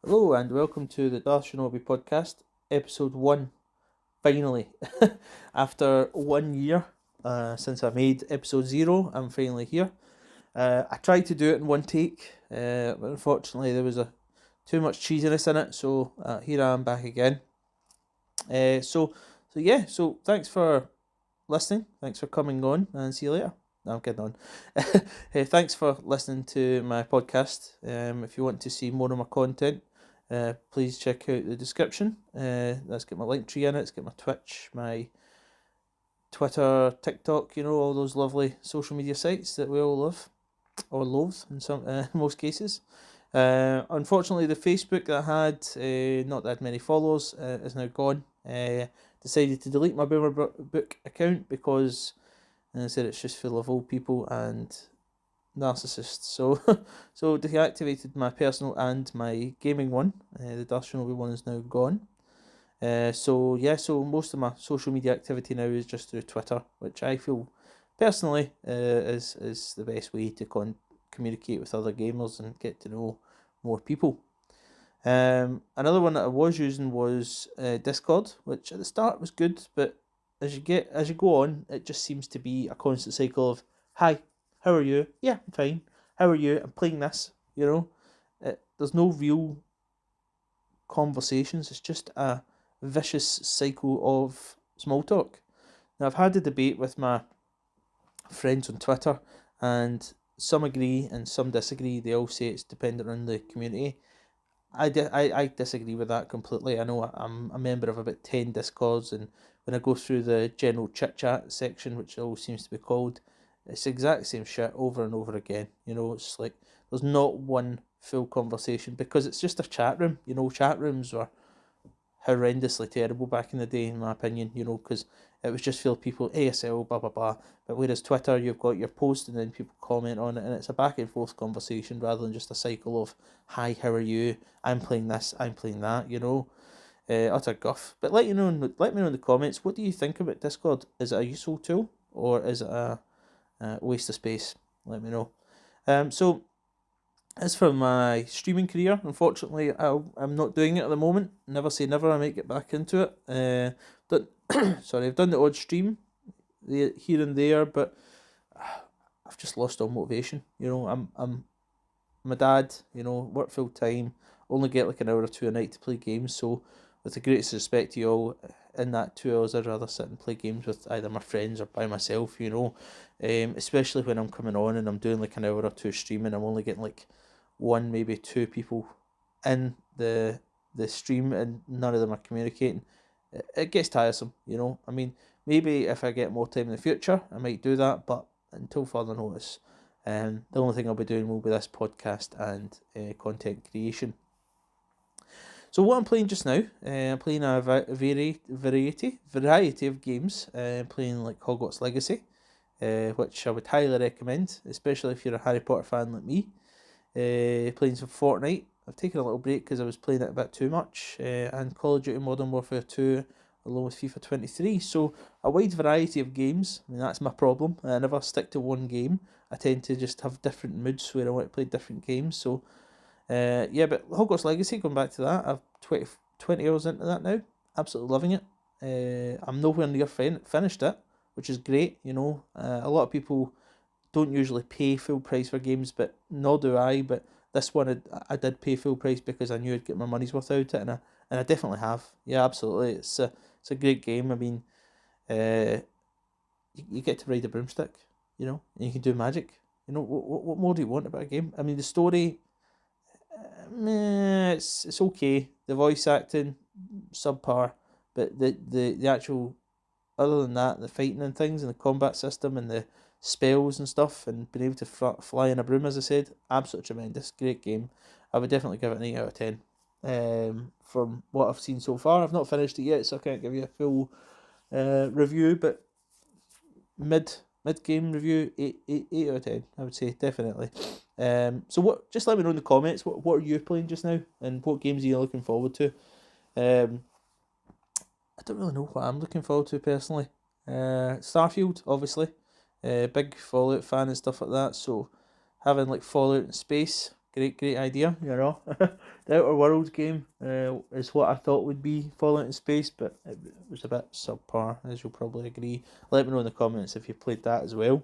Hello and welcome to the DarthSeanobi podcast, episode 1. Finally, after 1 year since I made episode 0, I'm finally here. I tried to do it in one take, but unfortunately there was too much cheesiness in it, so here I am back again. So thanks for listening, thanks for coming on, and see you later. No, I'm kidding on. Hey, thanks for listening to my podcast. If you want to see more of my content, please check out the description. That's got my link tree in it. It's got my Twitch, my Twitter, TikTok. All those lovely social media sites that we all love or loathe in in most cases. Unfortunately, the Facebook that I had not that many followers is now gone. Decided to delete my Boomer Book account because, as I said, it's just full of old people and narcissists. So deactivated my personal and my gaming one. The DarthSeanobi one is now gone. So most of my social media activity now is just through Twitter, which I feel personally is the best way to communicate with other gamers and get to know more people. Another one that I was using was Discord, which at the start was good, but as you go on, it just seems to be a constant cycle of hi, how are you? Yeah, I'm fine. How are you? I'm playing this. There's no real conversations. It's just a vicious cycle of small talk. Now I've had a debate with my friends on Twitter, and some agree and some disagree. They all say it's dependent on the community. I disagree with that completely. I know I'm a member of about 10 Discords, and when I go through the general chit chat section, which it all seems to be called, it's the exact same shit over and over again. It's like there's not one full conversation because it's just a chat room. Chat rooms were horrendously terrible back in the day, in my opinion, because it was just full of people, ASL, blah, blah, blah. But whereas Twitter, you've got your post and then people comment on it, and it's a back and forth conversation rather than just a cycle of, hi, how are you? I'm playing this, I'm playing that, utter guff. But let me know in the comments, what do you think about Discord? Is it a useful tool or is it a waste of space? Let me know. So as for my streaming career, unfortunately, I'm not doing it at the moment. Never say never. I might get back into it. I've done the odd stream here and there, but I've just lost all motivation. I'm my dad. Work full time. Only get like an hour or two a night to play games. So, with the greatest respect to you all, in that 2 hours, I'd rather sit and play games with either my friends or by myself. Especially when I'm coming on and I'm doing like an hour or two streaming. I'm only getting like one, maybe two people in the stream, and none of them are communicating. It gets tiresome. I mean, maybe if I get more time in the future, I might do that, but until further notice, the only thing I'll be doing will be this podcast and content creation. So what I'm playing just now, I'm playing a variety of games. Playing like Hogwarts Legacy, which I would highly recommend, especially if you're a Harry Potter fan like me. Playing some Fortnite. I've taken a little break because I was playing it a bit too much, and Call of Duty Modern Warfare 2 along with FIFA 23. So a wide variety of games. I mean, that's my problem. I never stick to one game. I tend to just have different moods where I want to play different games. So but Hogwarts Legacy, going back to that, I've 20 hours into that now. Absolutely loving it. I'm nowhere near finished it, which is great. A lot of people don't usually pay full price for games, but nor do I. But this one, I did pay full price because I knew I'd get my money's worth out of it, and I definitely have. Yeah, absolutely. It's a great game. I mean, you get to ride a broomstick, and you can do magic. What more do you want about a game? I mean, the story, it's okay. The voice acting, subpar, but the actual, other than that, the fighting and things and the combat system and the spells and stuff and being able to fly in a broom, as I said, absolutely tremendous. Great game. I would definitely give it an 8 out of 10. From what I've seen so far, I've not finished it yet, so I can't give you a full review, but mid game review, 8 out of 10, I would say, definitely. Just let me know in the comments, what are you playing just now, and what games are you looking forward to? I don't really know what I'm looking forward to personally. Starfield, obviously. Big Fallout fan and stuff like that, so having like Fallout in space, great idea, you know. The Outer Worlds game is what I thought would be Fallout in Space, but it was a bit subpar, as you'll probably agree. Let me know in the comments if you played that as well.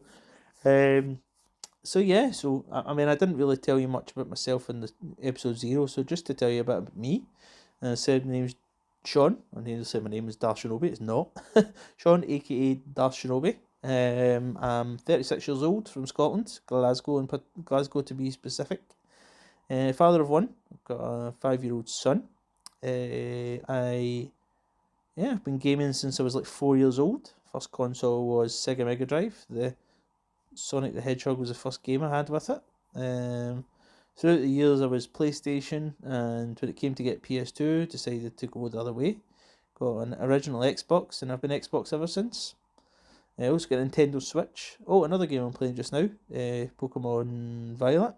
So yeah, so I mean, I didn't really tell you much about myself in the episode 0, so just to tell you a bit about me, I said my name's Sean. I need to say my name is DarthSeanobi. It's not. Sean, aka DarthSeanobi. I'm 36 years old, from Scotland, Glasgow to be specific. Father of one. I've got a 5-year-old son. I've been gaming since I was like 4 years old. First console was Sega Mega Drive. The Sonic the Hedgehog was the first game I had with it. Throughout the years I was PlayStation, and when it came to get PS2, decided to go the other way. Got an original Xbox, and I've been Xbox ever since. I also got a Nintendo Switch. Oh, another game I'm playing just now, Pokemon Violet,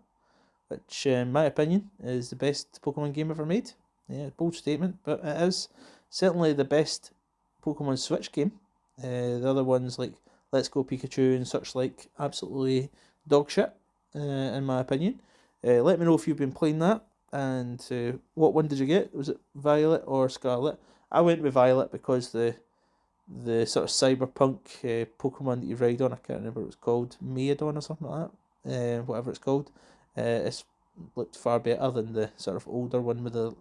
which in my opinion is the best Pokemon game ever made. Yeah, bold statement, but it is certainly the best Pokemon Switch game. The other ones like Let's Go Pikachu and such like, absolutely dog shit, in my opinion. Let me know if you've been playing that, and what one did you get? Was it Violet or Scarlet? I went with Violet because the sort of cyberpunk Pokemon that you ride on, I can't remember what it's called, Maedon or something like that, whatever it's called, it's looked far better than the sort of older one with the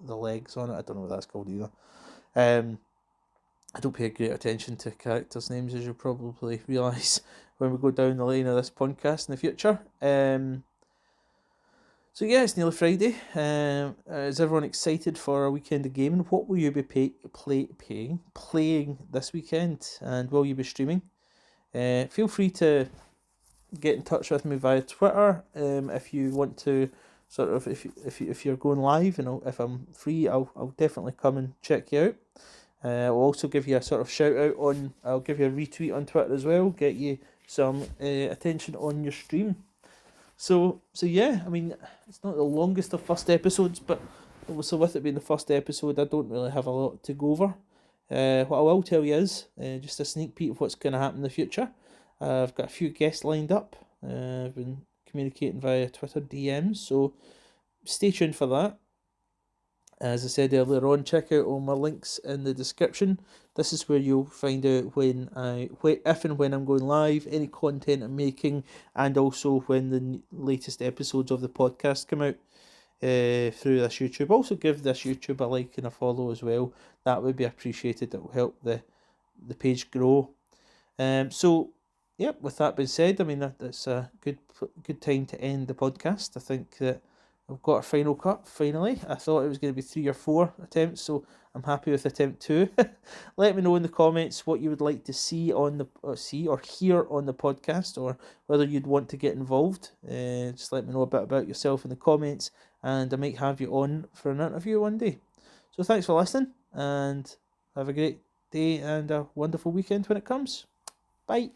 legs on it. I don't know what that's called either. I don't pay great attention to characters' names, as you'll probably realise when we go down the lane of this podcast in the future. So yeah, it's nearly Friday. Is everyone excited for a weekend of gaming? What will you be playing this weekend, and will you be streaming? Feel free to get in touch with me via Twitter. If you want to, sort of, if you're going live, and if I'm free, I'll definitely come and check you out. I'll also give you a sort of shout out on. I'll give you a retweet on Twitter as well. Get you some attention on your stream. So yeah, I mean, it's not the longest of first episodes, but obviously with it being the first episode, I don't really have a lot to go over. What I will tell you is just a sneak peek of what's going to happen in the future. I've got a few guests lined up. I've been communicating via Twitter DMs, so stay tuned for that. As I said earlier on, check out all my links in the description. This is where you'll find out if and when I'm going live, any content I'm making, and also when the latest episodes of the podcast come out through this YouTube. Also give this YouTube a like and a follow as well. That would be appreciated. That will help the page grow. With that being said, I mean, that's a good time to end the podcast. I think that I've got a final cut, finally. I thought it was going to be 3 or 4 attempts, so I'm happy with attempt 2. Let me know in the comments what you would like to see or hear on the podcast, or whether you'd want to get involved. Just let me know a bit about yourself in the comments, and I might have you on for an interview one day. So thanks for listening, and have a great day and a wonderful weekend when it comes. Bye.